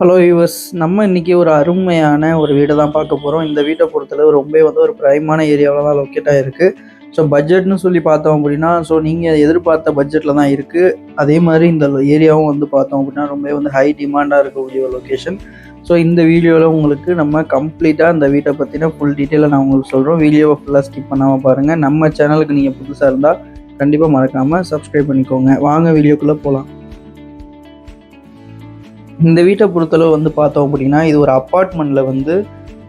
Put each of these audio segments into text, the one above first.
Hello viewers, நம்ம இன்னைக்கு ஒரு அருமையான ஒரு வீடை தான் பார்க்க போகிறோம். இந்த வீட்டை பொறுத்தளவு ரொம்ப ஒரு பிரைமான ஏரியாவில் தான் லொக்கேட் ஆகிருக்கு. ஸோ பட்ஜெட்னு சொல்லி பார்த்தோம் அப்படின்னா, நீங்கள் எதிர்பார்த்த பட்ஜெட்டில் தான் இருக்குது. அதே மாதிரி இந்த ஏரியாவும் பார்த்தோம் அப்படின்னா ஹை டிமாண்டாக இருக்கக்கூடிய ஒரு லொக்கேஷன். ஸோ இந்த வீடியோவில் உங்களுக்கு நம்ம கம்ப்ளீட்டாக இந்த வீட்டை பற்றின ஃபுல் டீட்டெயிலை நான் உங்களுக்கு சொல்கிறோம். வீடியோவை ஃபுல்லாக ஸ்கிப் பண்ணாமல் பாருங்கள். நம்ம சேனலுக்கு நீங்கள் புதுசாக இருந்தால் கண்டிப்பாக மறக்காமல் சப்ஸ்கிரைப் பண்ணிக்கோங்க. வாங்க வீடியோக்குள்ளே போகலாம். இந்த வீட்டை பொறுத்தளவு பார்த்தோம் அப்படின்னா, இது ஒரு அப்பார்ட்மெண்ட்டில்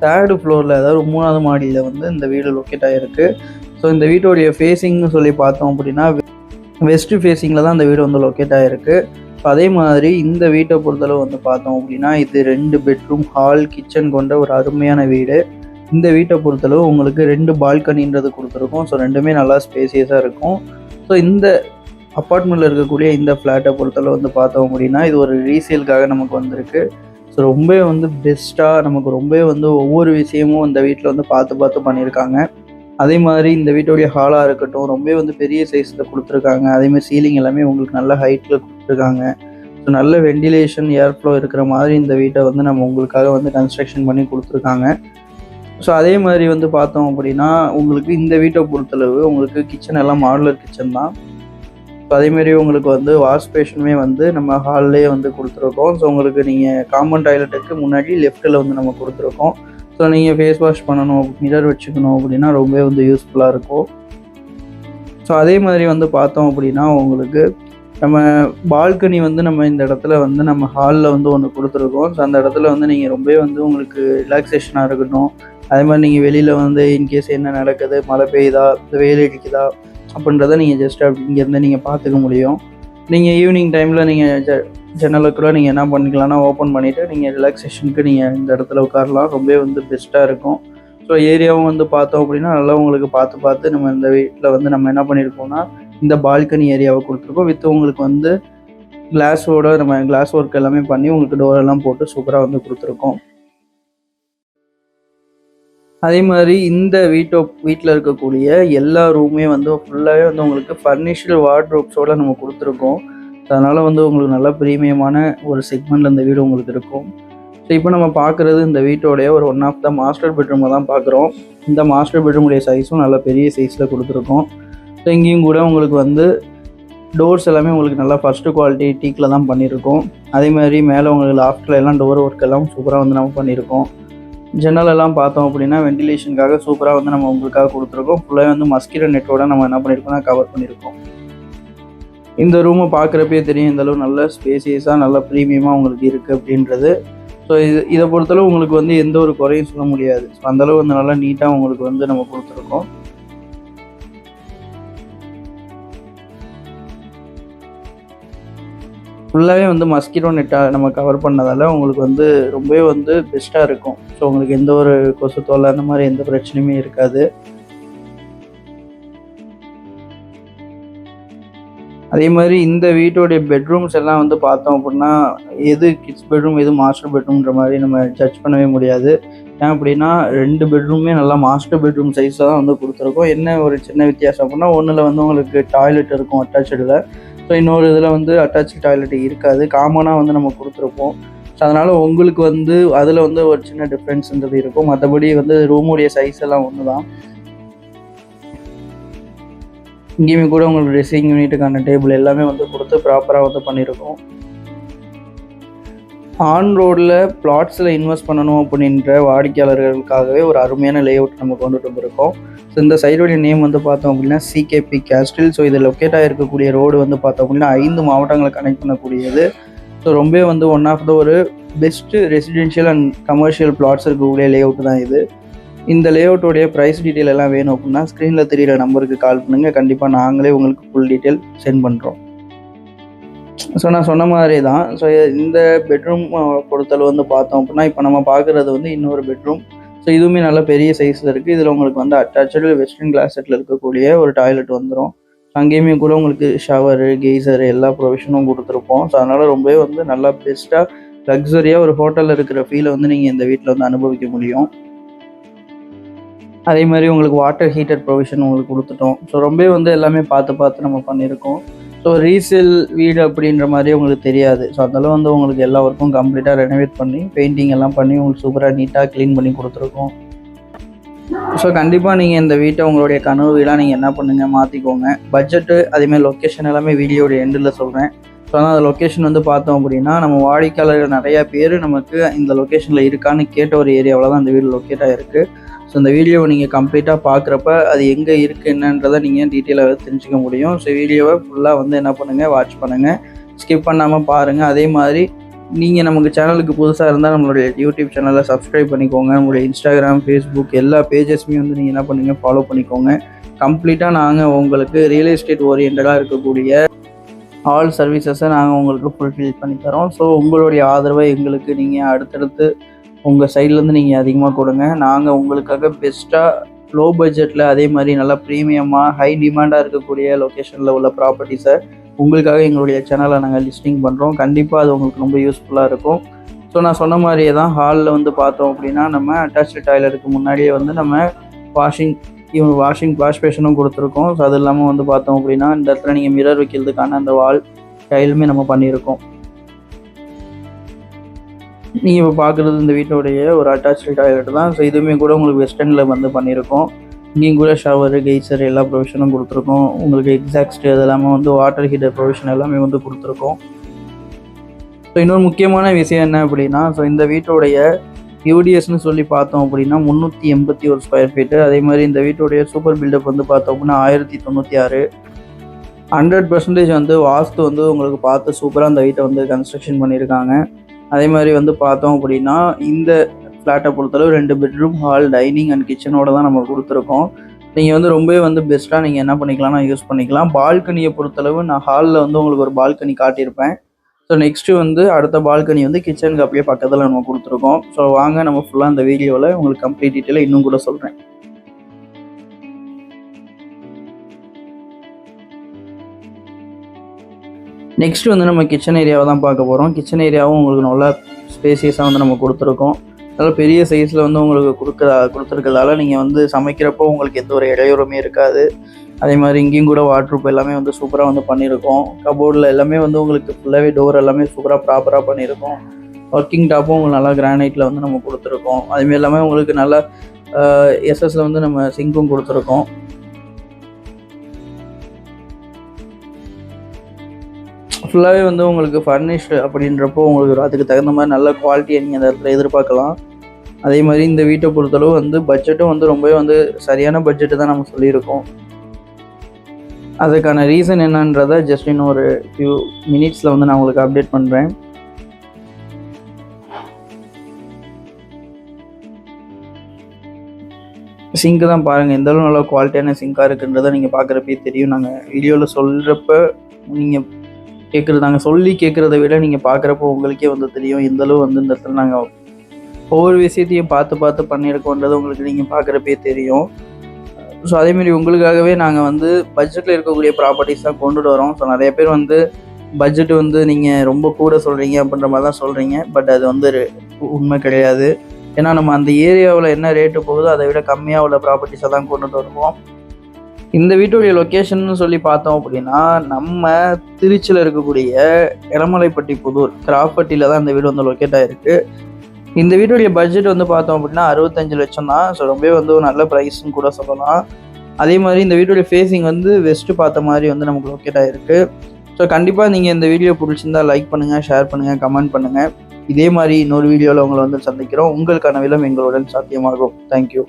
3rd ஃப்ளோரில், அதாவது 3வது மாடியில் இந்த வீடு லொக்கேட் ஆகிருக்கு. ஸோ இந்த வீட்டோடைய ஃபேஸிங்னு சொல்லி பார்த்தோம் அப்படின்னா, வெஸ்ட் ஃபேஸிங்கில் தான் இந்த வீடு லொக்கேட் ஆகிருக்கு. ஸோ அதே மாதிரி இந்த வீட்டை பொறுத்தளவு பார்த்தோம் அப்படின்னா, இது 2 பெட்ரூம், ஹால், கிச்சன் கொண்ட ஒரு அருமையான வீடு. இந்த வீட்டை பொறுத்தளவு உங்களுக்கு 2 பால்கனின்றது கொடுத்துருக்கோம். ஸோ ரெண்டுமே நல்லா ஸ்பேசியஸாக இருக்கும். ஸோ இந்த அப்பார்ட்மெண்ட்டில் இருக்கக்கூடிய இந்த ஃப்ளாட்டை பொறுத்தளவு பார்த்தோம் அப்படின்னா, இது ஒரு ரீசேலுக்காக நமக்கு வந்திருக்கு. ஸோ பெஸ்ட்டாக நமக்கு ஒவ்வொரு விஷயமும் இந்த வீட்டில் பார்த்து பண்ணியிருக்காங்க. அதே மாதிரி இந்த வீட்டுடைய ஹாலாக இருக்கட்டும், பெரிய சைஸில் கொடுத்துருக்காங்க. அதேமாதிரி சீலிங் எல்லாமே உங்களுக்கு நல்ல ஹைட்டில் கொடுத்துருக்காங்க. ஸோ நல்ல வெண்டிலேஷன், ஏர் ஃப்ளோ இருக்கிற மாதிரி இந்த வீட்டை நம்ம உங்களுக்காக கன்ஸ்ட்ரக்ஷன் பண்ணி கொடுத்துருக்காங்க. ஸோ அதே மாதிரி பார்த்தோம் அப்படின்னா, உங்களுக்கு இந்த வீட்டை பொறுத்தளவு உங்களுக்கு கிச்சன் எல்லாம் மாடுலர் கிச்சன் தான். ஸோ அதேமாரி உங்களுக்கு வாஷ் பேஷனுமே நம்ம ஹால்லேயே கொடுத்துருக்கோம். ஸோ உங்களுக்கு நீங்கள் காமன் டாய்லெட்டுக்கு முன்னாடி லெஃப்ட்டில் நம்ம கொடுத்துருக்கோம். ஸோ நீங்கள் ஃபேஸ் வாஷ் பண்ணணும், மிரர் வச்சுக்கணும் அப்படின்னா யூஸ்ஃபுல்லாக இருக்கும். ஸோ அதே மாதிரி பார்த்தோம் அப்படின்னா, உங்களுக்கு நம்ம பால்கனி நம்ம இந்த இடத்துல நம்ம ஹாலில் ஒன்று கொடுத்துருக்கோம். ஸோ அந்த இடத்துல நீங்கள் உங்களுக்கு ரிலாக்ஸேஷனாக இருக்கட்டும். அதே மாதிரி நீங்கள் வெளியில் இன்கேஸ் என்ன நடக்குது, மழை பெய்யுதா, வெயில் அடிக்குதா அப்படின்றத நீங்கள் ஜஸ்ட் அப்படி இங்கேருந்து நீங்கள் பார்த்துக்க முடியும். நீங்கள் ஈவினிங் டைமில் நீங்கள் ஜன்னலுக்குள்ளே நீங்கள் என்ன பண்ணிக்கலாம்னா ஓப்பன் பண்ணிவிட்டு நீங்கள் ரிலாக்ஸேஷனுக்கு நீங்கள் இந்த இடத்துல உட்காரலாம். பெஸ்ட்டாக இருக்கும். ஸோ ஏரியாவும் பார்த்தோம் அப்படின்னா நல்லா உங்களுக்கு பார்த்து நம்ம இந்த வீட்டில் நம்ம என்ன பண்ணியிருக்கோம்னா, இந்த பால்கனி ஏரியாவை கொடுத்துருக்கோம். உங்களுக்கு கிளாஸோட நம்ம கிளாஸ் ஒர்க் எல்லாமே பண்ணி உங்களுக்கு டோரெல்லாம் போட்டு சூப்பராக கொடுத்துருக்கோம். அதே மாதிரி இந்த வீட்டில் இருக்கக்கூடிய எல்லா ரூமே ஃபுல்லாகவே உங்களுக்கு ஃபர்னிஷ்டு வார்ட்ரோப்ஸோடு நம்ம கொடுத்துருக்கோம். அதனால் உங்களுக்கு நல்ல ப்ரீமியமான ஒரு செக்மெண்ட்டில் இந்த வீடு உங்களுக்கு இருக்கும். ஸோ இப்போ நம்ம பார்க்குறது இந்த வீட்டோடைய ஒரு ஒன் ஆஃப் த மாஸ்டர் பெட்ரூமை தான் பார்க்குறோம். இந்த மாஸ்டர் பெட்ரூமுடைய சைஸும் நல்ல பெரிய சைஸில் கொடுத்துருக்கோம். ஸோ இங்கேயும் கூட உங்களுக்கு டோர்ஸ் எல்லாமே உங்களுக்கு நல்லா ஃபஸ்ட்டு குவாலிட்டி டீக்கில் தான் பண்ணியிருக்கோம். அதே மாதிரி மேலே உங்களுக்கு லாஃப்டில் எல்லாம் டோர் ஒர்க் எல்லாம் சூப்பராக நம்ம பண்ணியிருக்கோம். ஜன்னலெல்லாம் பார்த்தோம் அப்படின்னா வெண்டிலேஷனுக்காக சூப்பராக நம்ம உங்களுக்காக கொடுத்துருக்கோம். ஃபுல்லாக மஸ்கிட்டோ நெட்டோட நம்ம என்ன பண்ணியிருக்கோம்னா கவர் பண்ணியிருக்கோம். இந்த ரூமை பார்க்குறப்பே தெரியும் இந்தளவு நல்ல ஸ்பேசியஸாக நல்ல ப்ரீமியமாக உங்களுக்கு இருக்குது அப்படின்றது. ஸோ இதை பொறுத்தளவு உங்களுக்கு எந்த ஒரு குறையும் சொல்ல முடியாது. ஸோ அந்தளவு நல்லா நீட்டாக உங்களுக்கு நம்ம கொடுத்துருக்கோம். ஃபுல்லாகவே மஸ்கிட்டோ நெட்டாக நம்ம கவர் பண்ணதால் உங்களுக்கு ரொம்பவே பெஸ்ட்டாக இருக்கும். ஸோ உங்களுக்கு எந்த ஒரு கொசு தொல்லை அந்த மாதிரி எந்த பிரச்சனையுமே இருக்காது. அதே மாதிரி இந்த வீட்டோடைய பெட்ரூம்ஸ் எல்லாம் பார்த்தோம் அப்படின்னா, எது கிட்ஸ் பெட்ரூம் எது மாஸ்டர் பெட்ரூம்ன்ற மாதிரி நம்ம ஜட்ஜ் பண்ணவே முடியாது. ஏன் அப்படின்னா 2 பெட்ரூமே நல்லா மாஸ்டர் பெட்ரூம் சைஸில் தான் கொடுத்துருக்கோம். என்ன ஒரு சின்ன வித்தியாசம் அப்படின்னா, ஒன்றில் உங்களுக்கு டாய்லெட் இருக்கும் அட்டாச்சில். ஸோ இன்னொரு இதில் அட்டாச் டாய்லெட் இருக்காது. காமனாக நம்ம கொடுத்துருப்போம். ஸோ அதனால் உங்களுக்கு அதில் ஒரு சின்ன டிஃப்ரென்ஸ்ன்றது இருக்கும். மற்றபடி ரூமுடைய சைஸ் எல்லாம் ஒன்று தான். இங்கேயுமே கூட உங்களுக்கு ட்ரெஸ்ஸிங் யூனிட்டுக்கான டேபிள் எல்லாமே கொடுத்து ப்ராப்பராக பண்ணியிருக்கோம். ஆன் ரோடில் பிளாட்ஸில் இன்வெஸ்ட் பண்ணணும் அப்படின்ற வாடிக்கையாளர்களுக்காகவே ஒரு அருமையான லே அவுட் நம்ம கொண்டுட்டு வந்திருக்கோம். ஸோ இந்த சைடுடைய நேம் பார்த்தோம் அப்படின்னா சிகேபி கேஸ்டில். ஸோ இது லொக்கேட் ஆகிருக்கக்கூடிய ரோடு பார்த்தோம் அப்படின்னா 5 மாவட்டங்களை கனெக்ட் பண்ணக்கூடியது. ஸோ ரொம்ப ஒன் ஆஃப் த ஒரு best residential and commercial flats இருக்கக்கூடிய லே அவுட் தான் இது. இந்த லே அவுட்டோடைய ப்ரைஸ் டீட்டெயில் எல்லாம் வேணும் அப்படின்னா ஸ்க்ரீனில் தெரியிற நம்பருக்கு கால் பண்ணுங்கள். கண்டிப்பாக நாங்களே உங்களுக்கு ஃபுல் டீட்டெயில் சென்ட் பண்ணுறோம். ஸோ நான் சொன்ன மாதிரி தான். ஸோ இந்த பெட்ரூம் பொறுத்தளவு பார்த்தோம் அப்படின்னா, இப்போ நம்ம பார்க்குறது இன்னொரு பெட்ரூம். ஸோ இதுவுமே நல்ல பெரிய சைஸில் இருக்குது. இதில் உங்களுக்கு அட்டாச்சு வெஸ்டர்ன் கிளாஸ் செட்டில் இருக்கக்கூடிய ஒரு டாய்லெட் வந்துடும். அங்கேயுமே கூட உங்களுக்கு ஷவரு, கெய்சரு எல்லா ப்ரொவிஷனும் கொடுத்துருப்போம். ஸோ அதனால் ரொம்பவே நல்லா பெஸ்ட்டாக லக்ஸரியாக ஒரு ஹோட்டலில் இருக்கிற ஃபீலை நீங்கள் இந்த வீட்டில் அனுபவிக்க முடியும். அதே மாதிரி உங்களுக்கு வாட்டர் ஹீட்டர் ப்ரொவிஷன் உங்களுக்கு கொடுத்துட்டோம். ஸோ ரொம்பவே எல்லாமே பார்த்து நம்ம பண்ணியிருக்கோம். ஸோ ரீசேல் வீடு அப்படின்ற மாதிரி உங்களுக்கு தெரியாது. ஸோ அதெல்லாம் வந்து உங்களுக்கு எல்லா ஒர்க்கும் கம்ப்ளீட்டாக ரெனோவேட் பண்ணி பெயிண்டிங் எல்லாம் பண்ணி உங்களுக்கு சூப்பராக நீட்டாக க்ளீன் பண்ணி கொடுத்துருக்கோம். ஸோ கண்டிப்பாக நீங்கள் இந்த வீட்டை உங்களுடைய கனவு வீடாக நீங்கள் என்ன பண்ணுங்கள், மாற்றிக்கோங்க. பட்ஜெட்டு அதேமாதிரி லொக்கேஷன் எல்லாமே வீடியோட எண்டில் சொல்கிறேன். ஸோ ஆனால் அந்த லொக்கேஷன் வந்து பார்த்தோம் அப்படின்னா நம்ம வாடிக்கையாளர்கள் நிறையா பேர் நமக்கு இந்த லொக்கேஷனில் இருக்கான்னு கேட்ட ஒரு ஏரியாவில் தான் இந்த வீடு லொக்கேட் ஆகிருக்கு. ஸோ இந்த வீடியோவை நீங்கள் கம்ப்ளீட்டாக பார்க்குறப்ப அது எங்கே இருக்குது என்னன்றதை நீங்கள் டீட்டெயிலாக தெரிஞ்சுக்க முடியும். ஸோ வீடியோவை ஃபுல்லாக வந்து என்ன பண்ணுங்கள், வாட்ச் பண்ணுங்கள், ஸ்கிப் பண்ணாமல் பாருங்கள். அதே மாதிரி நீங்கள் நமக்கு சேனலுக்கு புதுசாக இருந்தால் நம்மளுடைய யூடியூப் சேனலை சப்ஸ்கிரைப் பண்ணிக்கோங்க. நம்மளுடைய இன்ஸ்டாகிராம், ஃபேஸ்புக் எல்லா பேஜஸ்மே வந்து நீங்கள் என்ன பண்ணுங்கள், ஃபாலோ பண்ணிக்கோங்க. கம்ப்ளீட்டாக நாங்கள் உங்களுக்கு ரியல் எஸ்டேட் ஓரியன்டாக இருக்கக்கூடிய ஆல் சர்வீசஸை நாங்கள் உங்களுக்கு ஃபுல்ஃபில் பண்ணி தரோம். ஸோ உங்களுடைய ஆதரவை எங்களுக்கு நீங்கள் அடுத்தடுத்து உங்கள் சைட்லேருந்து நீங்கள் அதிகமாக கொடுங்க. நாங்கள் உங்களுக்காக பெஸ்ட்டாக லோ பட்ஜெட்டில் அதே மாதிரி நல்லா ப்ரீமியமாக ஹை டிமாண்டாக இருக்கக்கூடிய லொக்கேஷனில் உள்ள ப்ராப்பர்ட்டிஸை உங்களுக்காக எங்களுடைய சேனலில் நாங்கள் லிஸ்டிங் பண்ணுறோம். கண்டிப்பாக அது உங்களுக்கு ரொம்ப யூஸ்ஃபுல்லாக இருக்கும். ஸோ நான் சொன்ன மாதிரியே தான் ஹாலில் வந்து பார்த்தோம் அப்படின்னா நம்ம அட்டாச்சு டாய்லெட்டுக்கு முன்னாடியே வந்து நம்ம வாஷ் பேஷனும் கொடுத்துருக்கோம். ஸோ அது இல்லாமல் வந்து பார்த்தோம் அப்படின்னா இந்த இடத்துல நீங்கள் மிரர் வைக்கிறதுக்கான அந்த வால் டைலுமே நம்ம பண்ணியிருக்கோம். நீங்கள் இப்போ பார்க்குறது இந்த வீட்டோடைய ஒரு அட்டாச்சு டாய்லெட் தான். ஸோ இதுவுமே கூட உங்களுக்கு வெஸ்டர்னில் வந்து பண்ணியிருக்கோம். இங்கேயும் கூட ஷவரு, கெய்சர் எல்லா ப்ரொவிஷனும் கொடுத்துருக்கோம். உங்களுக்கு எக்ஸாக்ஸ்ட் அது இல்லாமல் வந்து வாட்டர் ஹீட்டர் ப்ரொவிஷன் எல்லாமே வந்து கொடுத்துருக்கோம். ஸோ இன்னொரு முக்கியமான விஷயம் என்ன அப்படின்னா, ஸோ இந்த வீட்டோடைய யூடிஎஸ்ன்னு சொல்லி பார்த்தோம் அப்படின்னா 381 ஸ்கொயர் ஃபீட்டு. அதே மாதிரி இந்த வீட்டோடைய சூப்பர் பில்டப் வந்து பார்த்தோம் அப்படின்னா 1096. 100% வந்து வாஸ்து வந்து உங்களுக்கு பார்த்து சூப்பராக அந்த வீட்டை வந்து கன்ஸ்ட்ரக்ஷன் பண்ணியிருக்காங்க. அதே மாதிரி வந்து பார்த்தோம் அப்படின்னா இந்த ஃப்ளாட்டை பொறுத்தளவு 2 பெட்ரூம், ஹால், டைனிங் அண்ட் கிச்சனோட தான் நம்ம கொடுத்துருக்கோம். நீங்கள் வந்து ரொம்பவே வந்து பெஸ்ட்டாக நீங்கள் என்ன பண்ணிக்கலாம்னா யூஸ் பண்ணிக்கலாம். பால்கனியை பொறுத்தளவு நான் ஹாலில் வந்து உங்களுக்கு ஒரு பால்கனி காட்டியிருப்பேன். ஸோ நெக்ஸ்ட்டு வந்து அடுத்த பால்கனி வந்து கிச்சனுக்கு அப்படியே பக்கத்தில் நம்ம கொடுத்துருக்கோம். ஸோ வாங்க நம்ம ஃபுல்லாக அந்த வீடியோவில் உங்களுக்கு கம்ப்ளீட் டீட்டெயிலாக இன்னும் கூட சொல்கிறேன். நெக்ஸ்ட் வந்து நம்ம கிச்சன் ஏரியாவை தான் பார்க்க போகிறோம். கிச்சன் ஏரியாவும் உங்களுக்கு நல்லா ஸ்பேசியஸாக வந்து நம்ம கொடுத்துருக்கோம். நல்லா பெரிய சைஸில் வந்து உங்களுக்கு கொடுத்துருக்கிறதால நீங்கள் வந்து சமைக்கிறப்போ உங்களுக்கு எந்த ஒரு இடையூறுமே இருக்காது. அதே மாதிரி இங்கேயும் கூட வாட்ரூப் எல்லாமே வந்து சூப்பராக வந்து பண்ணியிருக்கோம். கபோர்டில் எல்லாமே வந்து உங்களுக்கு ஃபுல்லாகவே டோர் எல்லாமே சூப்பராக ப்ராப்பராக பண்ணியிருக்கோம். ஒர்க்கிங் டாப்பும் உங்களுக்கு நல்லா கிரானைட்டில் வந்து நம்ம கொடுத்துருக்கோம். அதுமாரி எல்லாமே உங்களுக்கு நல்லா எஸ்எஸ்ல வந்து நம்ம சிங்க்கும் கொடுத்துருக்கோம். ஃபுல்லாகவே வந்து உங்களுக்கு ஃபர்னிஷ்டு அப்படின்றப்போ உங்களுக்கு அதுக்கு தகுந்த மாதிரி நல்ல குவாலிட்டியை நீங்கள் அந்த இடத்துல எதிர்பார்க்கலாம். அதே மாதிரி இந்த வீட்டை பொறுத்தளவு வந்து பட்ஜெட்டும் வந்து ரொம்பவே வந்து சரியான பட்ஜெட்டு தான் நம்ம சொல்லியிருக்கோம். அதுக்கான ரீசன் என்னன்றதை ஜஸ்ட் இன்னும் ஒரு ஃபியூ மினிட்ஸில் வந்து நான் உங்களுக்கு அப்டேட் பண்ணுறேன். சிங்க்கு தான் பாருங்கள், எந்த அளவு நல்லா குவாலிட்டியான சிங்காக இருக்குன்றதை நீங்கள் பார்க்குறப்பே தெரியும். நாங்கள் வீடியோவில் சொல்கிறப்ப நீங்கள் நாங்கள் சொல்லி கேட்குறத விட நீங்கள் பார்க்குறப்போ உங்களுக்கே வந்து தெரியும் எந்தளவு வந்து இந்த இடத்துல நாங்கள் ஒவ்வொரு விஷயத்தையும் பார்த்து பண்ணியிருக்கோன்றது உங்களுக்கு நீங்கள் பார்க்குறப்பே தெரியும். ஸோ அதேமாரி உங்களுக்காகவே நாங்கள் வந்து பட்ஜெட்டில் இருக்கக்கூடிய ப்ராப்பர்ட்டிஸ் தான் கொண்டுட்டு வரோம். ஸோ நிறைய பேர் வந்து பட்ஜெட்டு வந்து நீங்கள் ரொம்ப கூட சொல்கிறீங்க அப்படின்ற மாதிரி தான் சொல்கிறீங்க. பட் அது வந்து உண்மை கிடையாது. ஏன்னா நம்ம அந்த ஏரியாவில் என்ன ரேட்டு போகுதோ அதை விட கம்மியாக உள்ள ப்ராப்பர்ட்டிஸை தான் கொண்டுட்டு வருவோம். இந்த வீட்டுடைய லொக்கேஷன் சொல்லி பார்த்தோம் அப்படின்னா நம்ம திருச்சியில் இருக்கக்கூடிய எலமலைப்பட்டி புதூர் கிராப்பட்டியில் தான் இந்த வீடு வந்து லொக்கேட் ஆகிருக்கு. இந்த வீட்டுடைய பட்ஜெட் வந்து பார்த்தோம் அப்படின்னா 65 லட்சம் தான். ஸோ ரொம்பவே வந்து ஒரு நல்ல ப்ரைஸ்ன்னு கூட சொல்லலாம். அதே மாதிரி இந்த வீட்டுடைய ஃபேஸிங் வந்து வெஸ்ட்டு பார்த்த மாதிரி வந்து நமக்கு லொக்கேட் ஆகிருக்கு. ஸோ கண்டிப்பாக நீங்கள் இந்த வீடியோ பிடிச்சிருந்தால் லைக் பண்ணுங்கள், ஷேர் பண்ணுங்கள், கமெண்ட் பண்ணுங்கள். இதே மாதிரி இன்னொரு வீடியோவில் உங்களை வந்து சந்திக்கிறோம். உங்களுக்கான விலம் எங்களுடன் சாத்தியமாகும். தேங்க்யூ.